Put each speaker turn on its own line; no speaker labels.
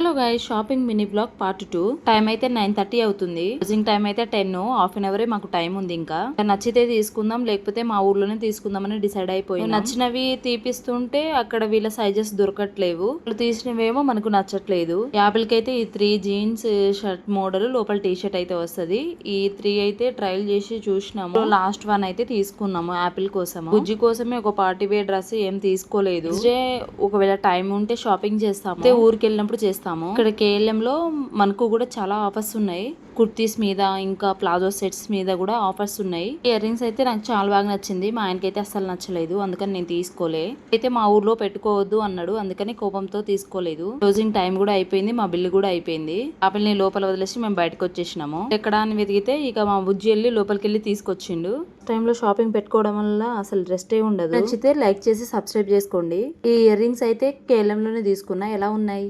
Hello guys, shopping mini blog part 2. Time అయితే 9:30 అవుతుంది. Closing time అయితే 10. హాఫ్ అన్ అవరే మాకు టైం ఉంది. ఇంకా నచ్చితే తీసుకుందాం, లేకపోతే మా ఊర్లోనే తీసుకుందామని డిసైడ్ అయిపోయింది. నచ్చినవి తీపిస్తుంటే అక్కడ వీళ్ళ సైజెస్ దొరకట్లేవు. తీసినవేమో మనకు నచ్చట్లేదు. యాపిల్ కి అయితే ఈ 3 జీన్స్ షర్ట్ మోడల్ లోపల టీ షర్ట్ అయితే వస్తుంది. ఈ 3 అయితే ట్రయల్ చేసి చూసినాము. లాస్ట్ వన్ అయితే తీసుకున్నాము యాపిల్ కోసం. బుజ్జి కోసమే ఒక పార్టీ వేర్ డ్రెస్ ఏం తీసుకోలేదు. ఒకవేళ టైం ఉంటే షాపింగ్ చేస్తాము, ఊరికి వెళ్ళినప్పుడు చేస్తాము. ఇక్కడ KLM లో మనకు కూడా చాలా ఆఫర్స్ ఉన్నాయి. కుర్తీస్ మీద ఇంకా ప్లాజో సెట్స్ మీద కూడా ఆఫర్స్ ఉన్నాయి. ఇయర్ రింగ్స్ అయితే నాకు చాలా బాగా నచ్చింది. మా ఆయనకైతే అస్సలు నచ్చలేదు, అందుకని నేను తీసుకోలే. అయితే మా ఊర్లో పెట్టుకోవద్దు అన్నాడు, అందుకని కోపంతో తీసుకోలేదు. క్లోజింగ్ టైం కూడా అయిపోయింది, మా బిల్లు కూడా అయిపోయింది. ఆపిల్ని లోపల వదిలేసి మేము బయటకు వచ్చేసినాము. ఎక్కడ అని వెతికితే ఇక మా బుజ్జి వెళ్ళి లోపలికి వెళ్ళి తీసుకొచ్చిండు. టైంలో షాపింగ్ పెట్టుకోవడం వల్ల అసలు రెస్టే ఉండదు. నచ్చితే లైక్ చేసి సబ్స్క్రైబ్ చేసుకోండి. ఈ ఇయర్ రింగ్స్ అయితే KLM లోనే తీసుకున్నా. ఎలా ఉన్నాయి?